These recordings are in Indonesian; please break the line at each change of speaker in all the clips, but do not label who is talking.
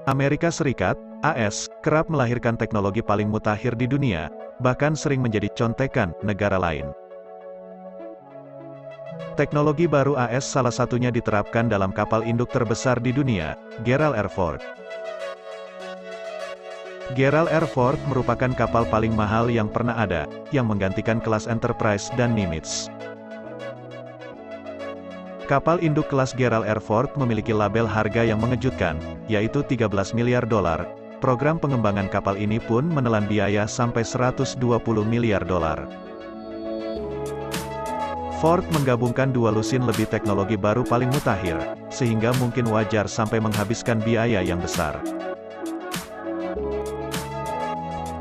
Amerika Serikat, AS, kerap melahirkan teknologi paling mutakhir di dunia, bahkan sering menjadi contekan negara lain. Teknologi baru AS salah satunya diterapkan dalam kapal induk terbesar di dunia, Gerald R. Ford. Gerald R. Ford merupakan kapal paling mahal yang pernah ada, yang menggantikan kelas Enterprise dan Nimitz. Kapal induk kelas Gerald R. Ford memiliki label harga yang mengejutkan, yaitu 13 miliar dolar. Program pengembangan kapal ini pun menelan biaya sampai 120 miliar dolar. Ford menggabungkan dua lusin lebih teknologi baru paling mutakhir, sehingga mungkin wajar sampai menghabiskan biaya yang besar.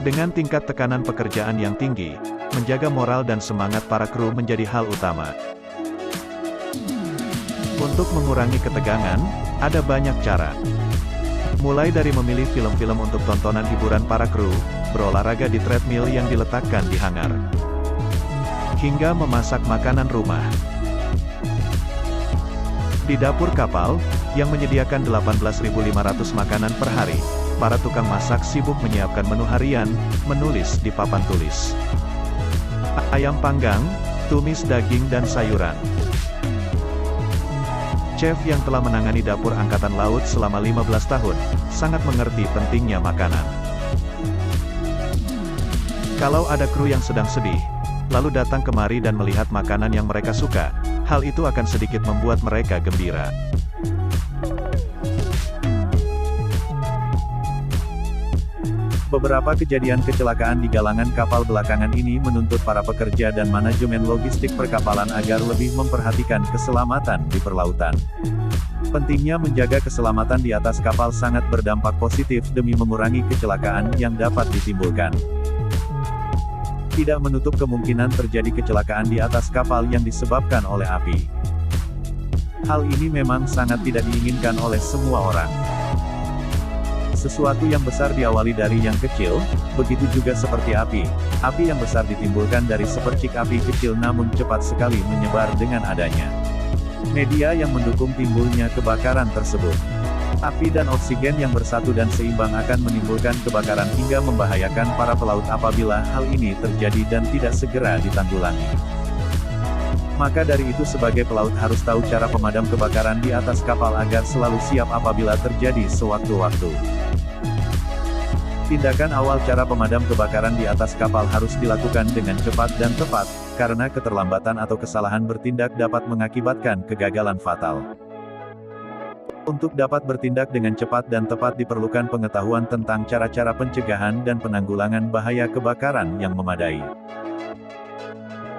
Dengan tingkat tekanan pekerjaan yang tinggi, menjaga moral dan semangat para kru menjadi hal utama. Untuk mengurangi ketegangan, ada banyak cara. Mulai dari memilih film-film untuk tontonan hiburan para kru, berolahraga di treadmill yang diletakkan di hangar, hingga memasak makanan rumah. Di dapur kapal, yang menyediakan 18.500 makanan per hari, para tukang masak sibuk menyiapkan menu harian, menulis di papan tulis. Ayam panggang, tumis daging dan sayuran. Chef yang telah menangani dapur Angkatan Laut selama 15 tahun, sangat mengerti pentingnya makanan. Kalau ada kru yang sedang sedih, lalu datang kemari dan melihat makanan yang mereka suka, hal itu akan sedikit membuat mereka gembira. Beberapa kejadian kecelakaan di galangan kapal belakangan ini menuntut para pekerja dan manajemen logistik perkapalan agar lebih memperhatikan keselamatan di perlautan. Pentingnya menjaga keselamatan di atas kapal sangat berdampak positif demi mengurangi kecelakaan yang dapat ditimbulkan. Tidak menutup kemungkinan terjadi kecelakaan di atas kapal yang disebabkan oleh api. Hal ini memang sangat tidak diinginkan oleh semua orang. Sesuatu yang besar diawali dari yang kecil, begitu juga seperti api. Api yang besar ditimbulkan dari sepercik api kecil namun cepat sekali menyebar dengan adanya media yang mendukung timbulnya kebakaran tersebut. Api dan oksigen yang bersatu dan seimbang akan menimbulkan kebakaran hingga membahayakan para pelaut apabila hal ini terjadi dan tidak segera ditanggulangi. Maka dari itu sebagai pelaut harus tahu cara pemadam kebakaran di atas kapal agar selalu siap apabila terjadi sewaktu-waktu. Tindakan awal cara pemadam kebakaran di atas kapal harus dilakukan dengan cepat dan tepat, karena keterlambatan atau kesalahan bertindak dapat mengakibatkan kegagalan fatal. Untuk dapat bertindak dengan cepat dan tepat diperlukan pengetahuan tentang cara-cara pencegahan dan penanggulangan bahaya kebakaran yang memadai.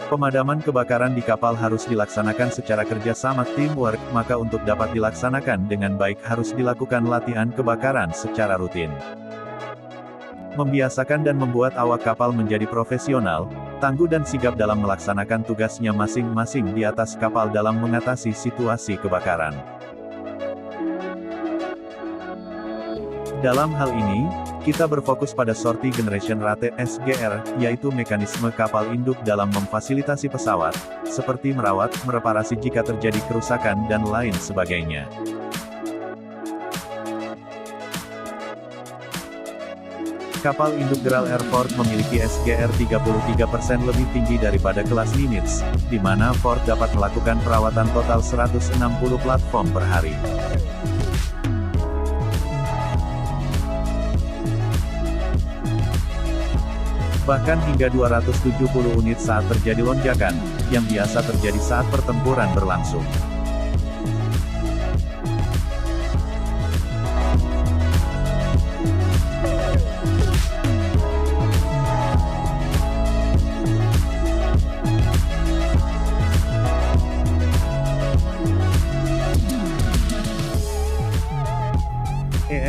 Pemadaman kebakaran di kapal harus dilaksanakan secara kerjasama teamwork, maka untuk dapat dilaksanakan dengan baik harus dilakukan latihan kebakaran secara rutin. Membiasakan dan membuat awak kapal menjadi profesional, tangguh dan sigap dalam melaksanakan tugasnya masing-masing di atas kapal dalam mengatasi situasi kebakaran. Dalam hal ini, kita berfokus pada Sortie Generation Rate (SGR), yaitu mekanisme kapal induk dalam memfasilitasi pesawat, seperti merawat, mereparasi jika terjadi kerusakan dan lain sebagainya. Kapal induk Gerald R. Ford memiliki SGR 33% lebih tinggi daripada kelas Nimitz, di mana Ford dapat melakukan perawatan total 160 platform per hari. Bahkan hingga 270 unit saat terjadi lonjakan, yang biasa terjadi saat pertempuran berlangsung.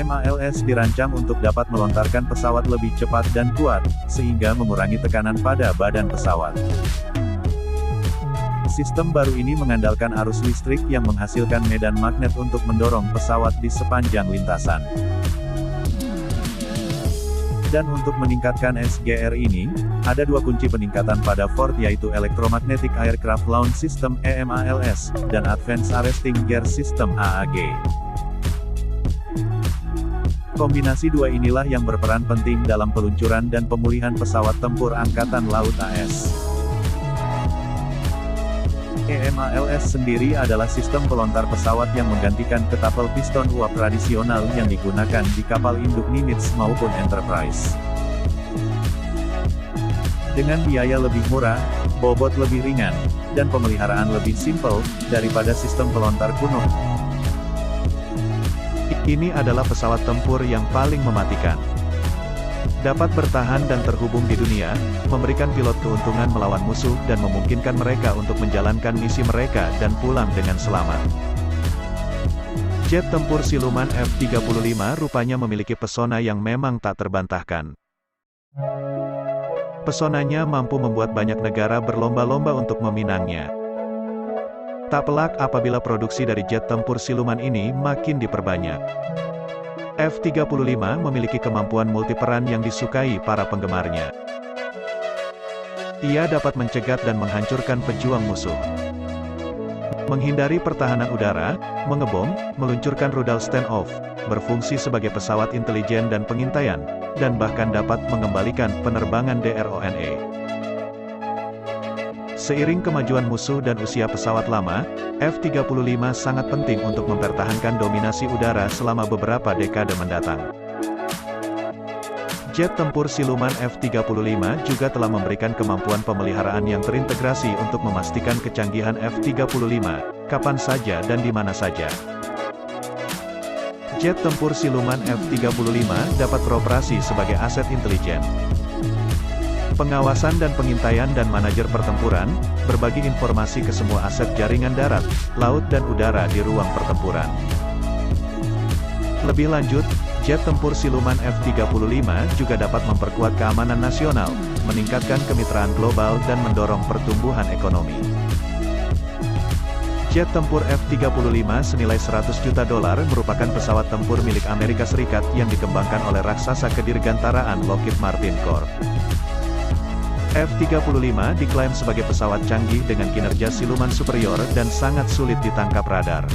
EMALS dirancang untuk dapat melontarkan pesawat lebih cepat dan kuat, sehingga mengurangi tekanan pada badan pesawat. Sistem baru ini mengandalkan arus listrik yang menghasilkan medan magnet untuk mendorong pesawat di sepanjang lintasan. Dan untuk meningkatkan SGR ini, ada dua kunci peningkatan pada Ford yaitu Electromagnetic Aircraft Launch System (EMALS) dan Advanced Arresting Gear System (AAG). Kombinasi dua inilah yang berperan penting dalam peluncuran dan pemulihan pesawat tempur Angkatan Laut AS. EMALS sendiri adalah sistem pelontar pesawat yang menggantikan ketapel piston uap tradisional yang digunakan di kapal induk Nimitz maupun Enterprise. Dengan biaya lebih murah, bobot lebih ringan, dan pemeliharaan lebih simpel daripada sistem pelontar kuno. Ini adalah pesawat tempur yang paling mematikan. Dapat bertahan dan terhubung di dunia, memberikan pilot keuntungan melawan musuh dan memungkinkan mereka untuk menjalankan misi mereka dan pulang dengan selamat. Jet tempur siluman F-35 rupanya memiliki pesona yang memang tak terbantahkan. Pesonanya mampu membuat banyak negara berlomba-lomba untuk meminangnya. Tak pelak apabila produksi dari jet tempur siluman ini makin diperbanyak. F-35 memiliki kemampuan multiperan yang disukai para penggemarnya. Ia dapat mencegat dan menghancurkan pejuang musuh, menghindari pertahanan udara, mengebom, meluncurkan rudal standoff, berfungsi sebagai pesawat intelijen dan pengintaian, dan bahkan dapat mengembalikan penerbangan drone. Seiring kemajuan musuh dan usia pesawat lama, F-35 sangat penting untuk mempertahankan dominasi udara selama beberapa dekade mendatang. Jet tempur siluman F-35 juga telah memberikan kemampuan pemeliharaan yang terintegrasi untuk memastikan kecanggihan F-35, kapan saja dan di mana saja. Jet tempur siluman F-35 dapat beroperasi sebagai aset intelijen, pengawasan dan pengintaian dan manajer pertempuran, berbagi informasi ke semua aset jaringan darat, laut dan udara di ruang pertempuran. Lebih lanjut, jet tempur siluman F-35 juga dapat memperkuat keamanan nasional, meningkatkan kemitraan global dan mendorong pertumbuhan ekonomi. Jet tempur F-35 senilai $100 juta merupakan pesawat tempur milik Amerika Serikat yang dikembangkan oleh raksasa kedirgantaraan Lockheed Martin Corp. F-35 diklaim sebagai pesawat canggih dengan kinerja siluman superior dan sangat sulit ditangkap radar.